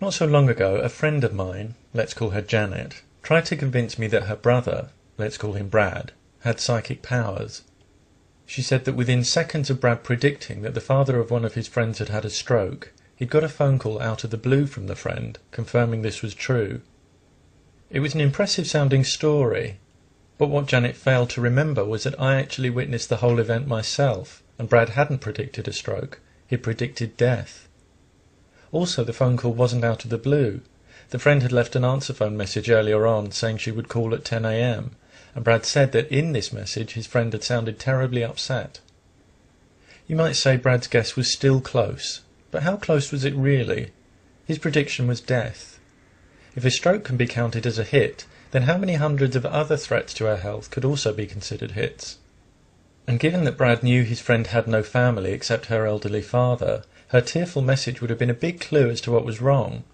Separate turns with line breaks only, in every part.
Not so long ago, a friend of mine, let's call her Janet, tried to convince me that her brother, let's call him Brad, had psychic powers. She said that within seconds of Brad predicting that the father of one of his friends had had a stroke, he'd got a phone call out of the blue from the friend, confirming this was true. It was an impressive sounding story, but what Janet failed to remember was that I actually witnessed the whole event myself, and Brad hadn't predicted a stroke, he'd predicted death. Also, the phone call wasn't out of the blue. The friend had left an answer phone message earlier on saying she would call at 10 a.m, and Brad said that in this message his friend had sounded terribly upset. You might say Brad's guess was still close, but how close was it really? His prediction was death. If a stroke can be counted as a hit, then how many hundreds of other threats to her health could also be considered hits? And given that Brad knew his friend had no family except her elderly father, her tearful message would have been a big clue as to what was wrong.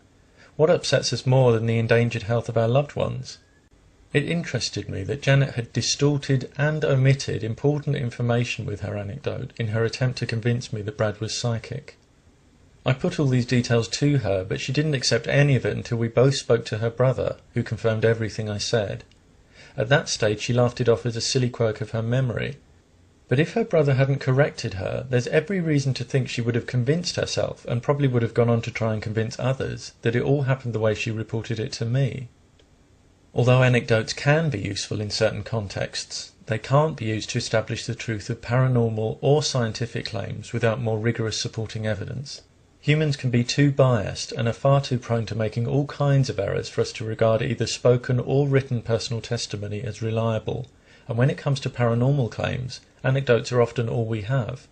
What upsets us more than the endangered health of our loved ones? It interested me that Janet had distorted and omitted important information with her anecdote in her attempt to convince me that Brad was psychic. I put all these details to her, but she didn't accept any of it until we both spoke to her brother, who confirmed everything I said. At that stage she laughed it off as a silly quirk of her memory. But if her brother hadn't corrected her, there's every reason to think she would have convinced herself, and probably would have gone on to try and convince others, that it all happened the way she reported it to me. Although anecdotes can be useful in certain contexts, they can't be used to establish the truth of paranormal or scientific claims without more rigorous supporting evidence. Humans can be too biased and are far too prone to making all kinds of errors for us to regard either spoken or written personal testimony as reliable, and when it comes to paranormal claims, anecdotes are often all we have.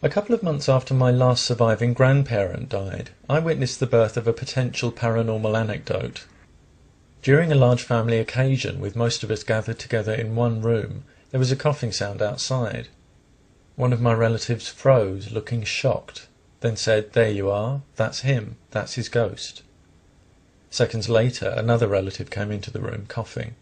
A couple of months after my last surviving grandparent died, I witnessed the birth of a potential paranormal anecdote. During a large family occasion, with most of us gathered together in one room, there was a coughing sound outside. One of my relatives froze, looking shocked, then said, "There you are, that's him, that's his ghost." Seconds later, another relative came into the room, coughing.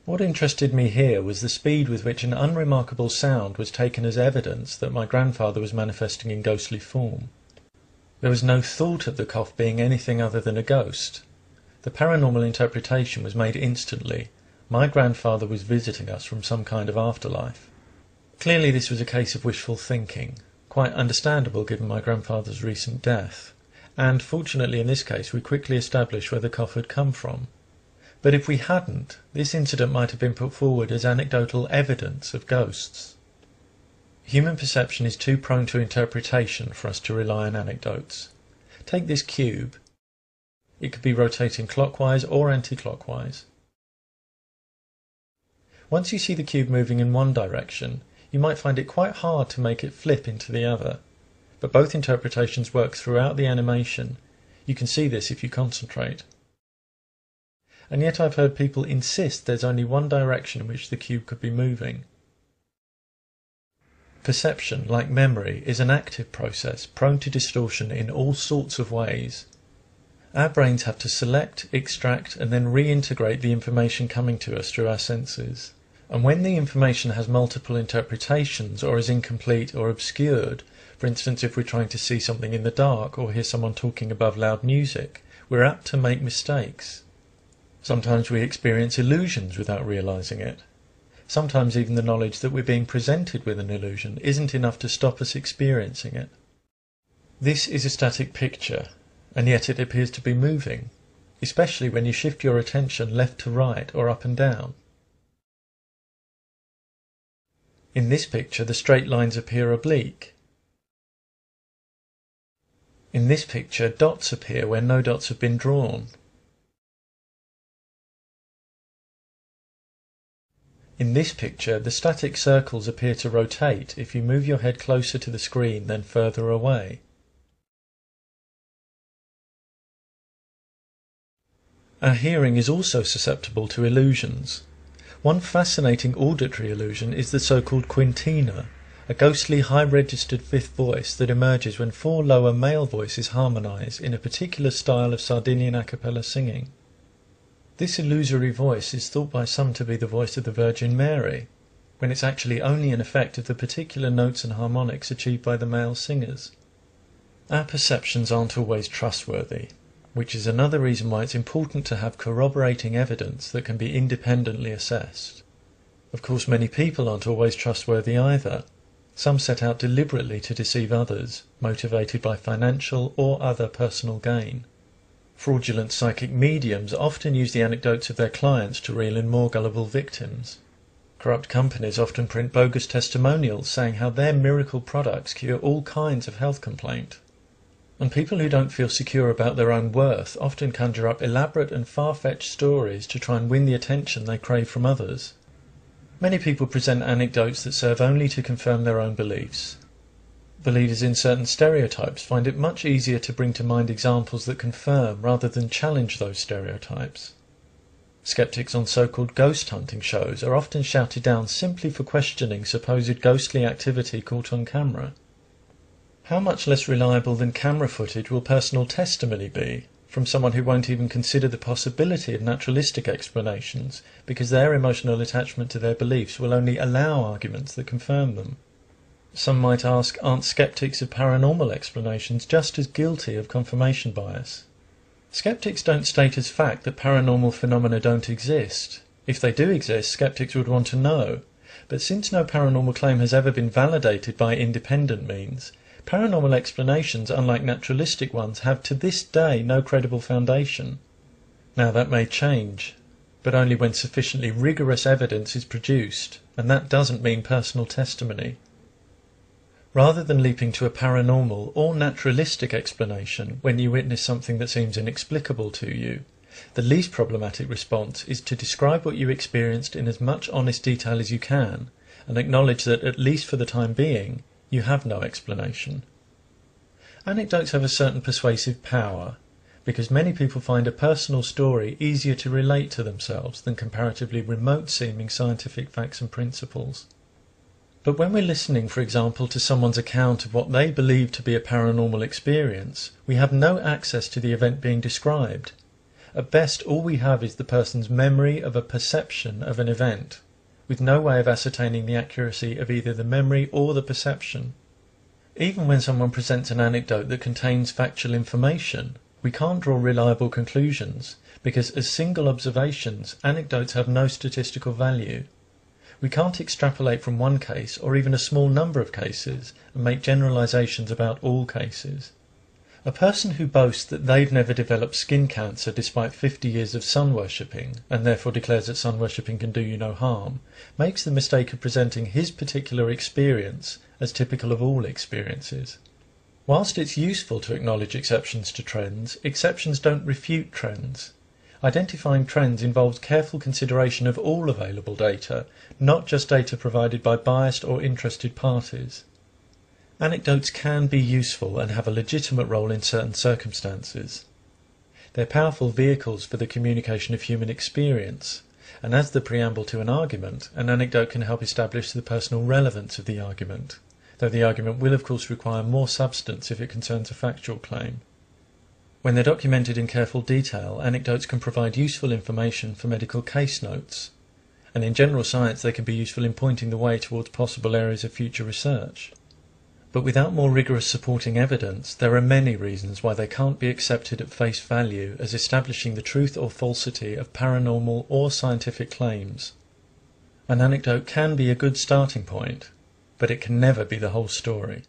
What interested me here was the speed with which an unremarkable sound was taken as evidence that my grandfather was manifesting in ghostly form. There was no thought of the cough being anything other than a ghost. The paranormal interpretation was made instantly. My grandfather was visiting us from some kind of afterlife. Clearly this was a case of wishful thinking, quite understandable given my grandfather's recent death, and fortunately in this case we quickly established where the cough had come from. But if we hadn't, this incident might have been put forward as anecdotal evidence of ghosts. Human perception is too prone to interpretation for us to rely on anecdotes. Take this cube. It could be rotating clockwise or anti-clockwise. Once you see the cube moving in one direction, you might find it quite hard to make it flip into the other. But both interpretations work throughout the animation. You can see this if you concentrate. And yet I've heard people insist there's only one direction in which the cube could be moving. Perception, like memory, is an active process, prone to distortion in all sorts of ways. Our brains have to select, extract, and then reintegrate the information coming to us through our senses. And when the information has multiple interpretations or is incomplete or obscured, for instance if we're trying to see something in the dark or hear someone talking above loud music, we're apt to make mistakes. Sometimes we experience illusions without realizing it. Sometimes even the knowledge that we're being presented with an illusion isn't enough to stop us experiencing it. This is a static picture, and yet it appears to be moving, especially when you shift your attention left to right or up and down. In this picture, the straight lines appear oblique. In this picture, dots appear where no dots have been drawn. In this picture, the static circles appear to rotate if you move your head closer to the screen than further away. Our hearing is also susceptible to illusions. One fascinating auditory illusion is the so-called quintina, a ghostly high-registered fifth voice that emerges when four lower male voices harmonise in a particular style of Sardinian a cappella singing. This illusory voice is thought by some to be the voice of the Virgin Mary, when it's actually only an effect of the particular notes and harmonics achieved by the male singers. Our perceptions aren't always trustworthy, which is another reason why it's important to have corroborating evidence that can be independently assessed. Of course, many people aren't always trustworthy either. Some set out deliberately to deceive others, motivated by financial or other personal gain. Fraudulent psychic mediums often use the anecdotes of their clients to reel in more gullible victims. Corrupt companies often print bogus testimonials saying how their miracle products cure all kinds of health complaint. And people who don't feel secure about their own worth often conjure up elaborate and far-fetched stories to try and win the attention they crave from others. Many people present anecdotes that serve only to confirm their own beliefs. Believers in certain stereotypes find it much easier to bring to mind examples that confirm rather than challenge those stereotypes. Skeptics on so-called ghost hunting shows are often shouted down simply for questioning supposed ghostly activity caught on camera. How much less reliable than camera footage will personal testimony be from someone who won't even consider the possibility of naturalistic explanations because their emotional attachment to their beliefs will only allow arguments that confirm them? Some might ask, aren't skeptics of paranormal explanations just as guilty of confirmation bias? Skeptics don't state as fact that paranormal phenomena don't exist. If they do exist, skeptics would want to know. But since no paranormal claim has ever been validated by independent means, paranormal explanations, unlike naturalistic ones, have to this day no credible foundation. Now that may change, but only when sufficiently rigorous evidence is produced, and that doesn't mean personal testimony. Rather than leaping to a paranormal or naturalistic explanation when you witness something that seems inexplicable to you, the least problematic response is to describe what you experienced in as much honest detail as you can, and acknowledge that, at least for the time being, you have no explanation. Anecdotes have a certain persuasive power, because many people find a personal story easier to relate to themselves than comparatively remote-seeming scientific facts and principles. But when we're listening, for example, to someone's account of what they believe to be a paranormal experience, we have no access to the event being described. At best, all we have is the person's memory of a perception of an event, with no way of ascertaining the accuracy of either the memory or the perception. Even when someone presents an anecdote that contains factual information, we can't draw reliable conclusions, because as single observations, anecdotes have no statistical value. We can't extrapolate from one case, or even a small number of cases, and make generalizations about all cases. A person who boasts that they've never developed skin cancer despite 50 years of sun worshipping, and therefore declares that sun worshipping can do you no harm, makes the mistake of presenting his particular experience as typical of all experiences. Whilst it's useful to acknowledge exceptions to trends, exceptions don't refute trends. Identifying trends involves careful consideration of all available data, not just data provided by biased or interested parties. Anecdotes can be useful and have a legitimate role in certain circumstances. They're powerful vehicles for the communication of human experience, and as the preamble to an argument, an anecdote can help establish the personal relevance of the argument, though the argument will of course require more substance if it concerns a factual claim. When they're documented in careful detail, anecdotes can provide useful information for medical case notes, and in general science they can be useful in pointing the way towards possible areas of future research. But without more rigorous supporting evidence, there are many reasons why they can't be accepted at face value as establishing the truth or falsity of paranormal or scientific claims. An anecdote can be a good starting point, but it can never be the whole story.